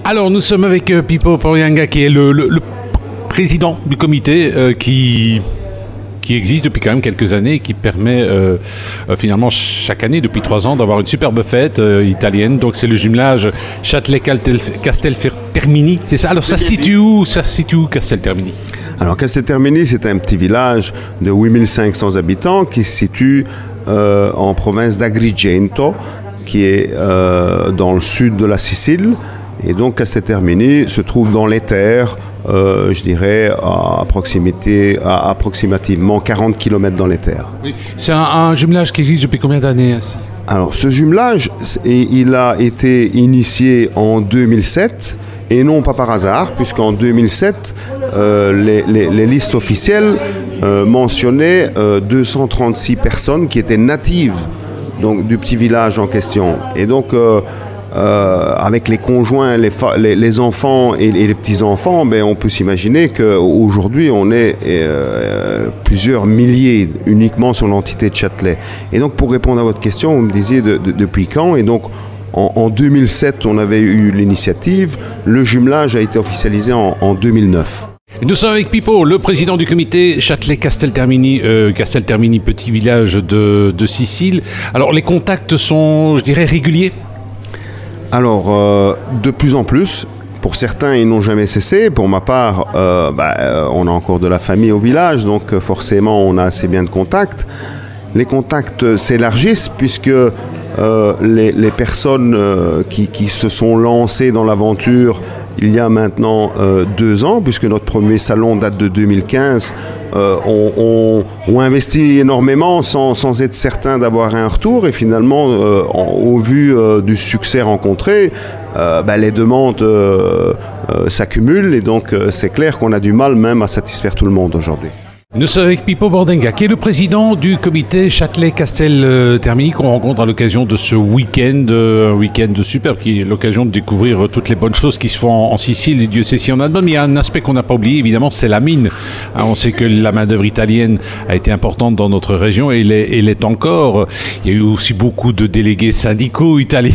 Alors nous sommes avec Pipo Porianga qui est le président du comité qui existe depuis quand même quelques années et qui permet finalement chaque année depuis 3 ans d'avoir une superbe fête italienne. Donc c'est le jumelage Châtelet-Casteltermini, c'est ça? Alors ça se situe où Casteltermini? Alors Casteltermini, c'est un petit village de 8500 habitants qui se situe en province d'Agrigento, qui est dans le sud de la Sicile. Et donc Casteltermini se trouve dans les terres, je dirais à approximativement 40 km dans les terres. Oui. C'est un jumelage qui existe depuis combien d'années? Alors ce jumelage, il a été initié en 2007 et non pas par hasard, puisqu'en 2007, les listes officielles mentionnaient 236 personnes qui étaient natives donc, du petit village en question. Et donc avec les conjoints, les enfants et les petits-enfants, ben, on peut s'imaginer qu'aujourd'hui, on est plusieurs milliers uniquement sur l'entité de Châtelet. Et donc, pour répondre à votre question, vous me disiez depuis quand. Et donc, en 2007, on avait eu l'initiative. Le jumelage a été officialisé en 2009. Nous sommes avec Pipo, le président du comité Châtelet-Casteltermini, Casteltermini, petit village de Sicile. Alors, les contacts sont, je dirais, réguliers? Alors, de plus en plus. Pour certains, ils n'ont jamais cessé. Pour ma part, on a encore de la famille au village, donc forcément, on a assez bien de contacts. Les contacts s'élargissent puisque les personnes qui se sont lancées dans l'aventure il y a maintenant 2 ans, puisque notre premier salon date de 2015, ont investi énormément sans être certains d'avoir un retour. Et finalement, au vu du succès rencontré, les demandes s'accumulent. Et donc, c'est clair qu'on a du mal même à satisfaire tout le monde aujourd'hui. Nous sommes avec Pipo Porianga, qui est le président du comité Châtelet-Casteltermini, qu'on rencontre à l'occasion de ce week-end, un week-end superbe, qui est l'occasion de découvrir toutes les bonnes choses qui se font en Sicile, et Dieu sait si on a de bonnes. Mais il y a un aspect qu'on n'a pas oublié, évidemment, c'est la mine. On sait que la main-d'œuvre italienne a été importante dans notre région et l'est encore. Il y a eu aussi beaucoup de délégués syndicaux italiens.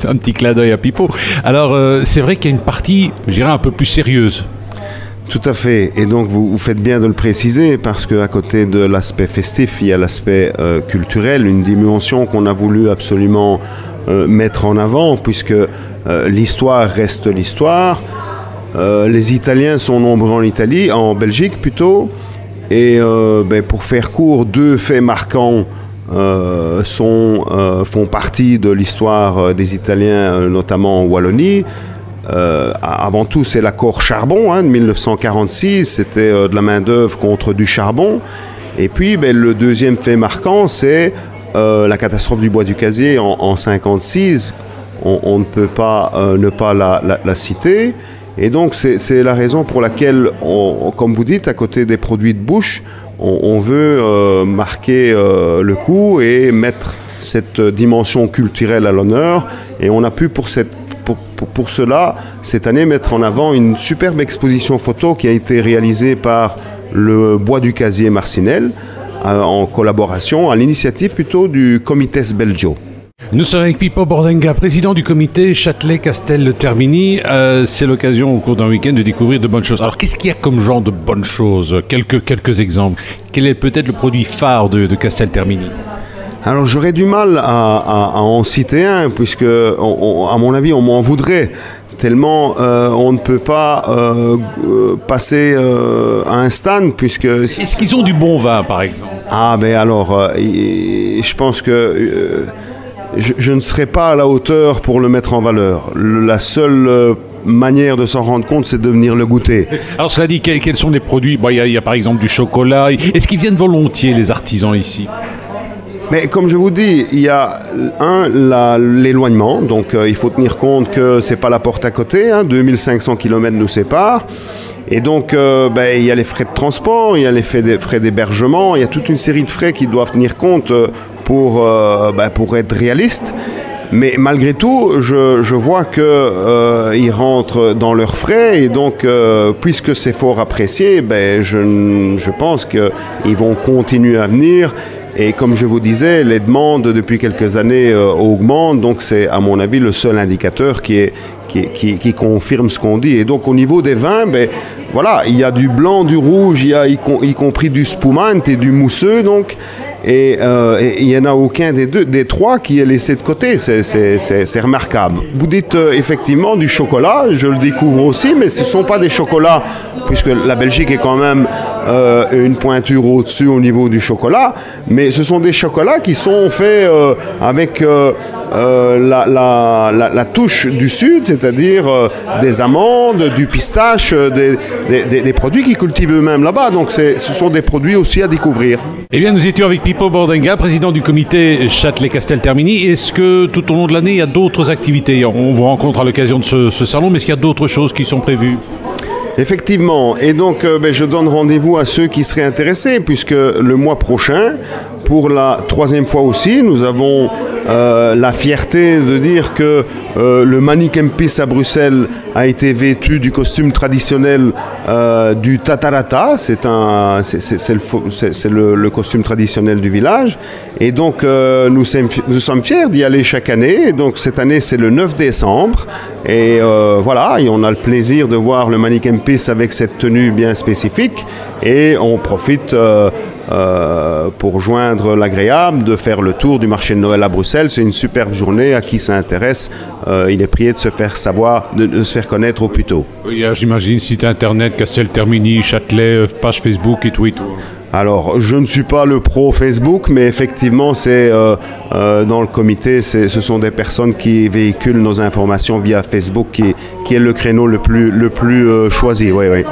Un petit clin d'œil à Pipo. Alors, c'est vrai qu'il y a une partie, je dirais, un peu plus sérieuse. Tout à fait. Et donc, vous faites bien de le préciser parce qu'à côté de l'aspect festif, il y a l'aspect culturel, une dimension qu'on a voulu absolument mettre en avant puisque l'histoire reste l'histoire. Les Italiens sont nombreux en Italie, en Belgique plutôt. Et pour faire court, 2 faits marquants font partie de l'histoire des Italiens, notamment en Wallonie. Avant tout, c'est l'accord charbon de 1946, c'était de la main-d'œuvre contre du charbon. Et puis, le deuxième fait marquant, c'est la catastrophe du bois du casier en 1956. On ne peut pas ne pas la citer. Et donc, c'est la raison pour laquelle, comme vous dites, à côté des produits de bouche, on veut marquer le coup et mettre cette dimension culturelle à l'honneur. Et on a pu, pour cela, cette année, mettre en avant une superbe exposition photo qui a été réalisée par le Bois du Casier Marcinelle, en collaboration, à l'initiative plutôt du Comites Belgio. Nous sommes avec Pipo Porianga, président du comité Châtelet-Casteltermini. C'est l'occasion au cours d'un week-end de découvrir de bonnes choses. Alors, qu'est-ce qu'il y a comme genre de bonnes choses? Quelques exemples. Quel est peut-être le produit phare de Casteltermini? Alors j'aurais du mal à en citer un, puisque à mon avis on m'en voudrait, tellement on ne peut pas passer à un stand, puisque... Est-ce qu'ils ont du bon vin par exemple? Ah ben alors, je pense que je ne serai pas à la hauteur pour le mettre en valeur. La seule manière de s'en rendre compte, c'est de venir le goûter. Alors cela dit, quels sont les produits? Il y a par exemple du chocolat. Est-ce qu'ils viennent volontiers les artisans ici? Mais comme je vous dis, il y a l'éloignement, donc il faut tenir compte que c'est pas la porte à côté, 2500 km nous séparent, et donc il y a les frais de transport, il y a les frais d'hébergement, il y a toute une série de frais qui doivent tenir compte pour être réaliste. Mais malgré tout, je vois qu'ils rentrent dans leurs frais, et donc puisque c'est fort apprécié, je pense qu'ils vont continuer à venir. Et comme je vous disais, les demandes depuis quelques années augmentent, donc c'est à mon avis le seul indicateur qui est qui confirme ce qu'on dit. Et donc au niveau des vins, ben, voilà, il y a du blanc, du rouge, il y a y compris du spumant et du mousseux, donc. Et il n'y en a aucun des trois qui est laissé de côté. C'est remarquable. Vous dites effectivement du chocolat, je le découvre aussi, mais ce ne sont pas des chocolats, puisque la Belgique est quand même une pointure au-dessus au niveau du chocolat, mais ce sont des chocolats qui sont faits avec la touche du Sud, c'est-à-dire des amandes, du pistache, des produits qu'ils cultivent eux-mêmes là-bas. Donc ce sont des produits aussi à découvrir. Eh bien, nous étions avec Pippo Bordenga, président du comité Châtelet-Castel-Termini. Est-ce que tout au long de l'année, il y a d'autres activités? On vous rencontre à l'occasion de ce salon, mais est-ce qu'il y a d'autres choses qui sont prévues? Effectivement, et donc je donne rendez-vous à ceux qui seraient intéressés, puisque le mois prochain, pour la 3e fois aussi, nous avons la fierté de dire que le Mani Kempis à Bruxelles a été vêtu du costume traditionnel du Tatarata. C'est le costume traditionnel du village. Et donc nous sommes fiers d'y aller chaque année. Et donc cette année c'est le 9 décembre. Et voilà, et on a le plaisir de voir le Mani Kempis avec cette tenue bien spécifique. Et on profite pour joindre l'agréable de faire le tour du marché de Noël à Bruxelles. C'est une superbe journée. À qui ça intéresse, il est prié de se faire savoir, de se faire connaître au plus tôt. Oui, j'imagine site internet, Castel-Termini, Châtelet, page Facebook et tout. Alors, je ne suis pas le pro Facebook, mais effectivement, c'est dans le comité, ce sont des personnes qui véhiculent nos informations via Facebook, qui est le créneau le plus choisi. Oui, oui.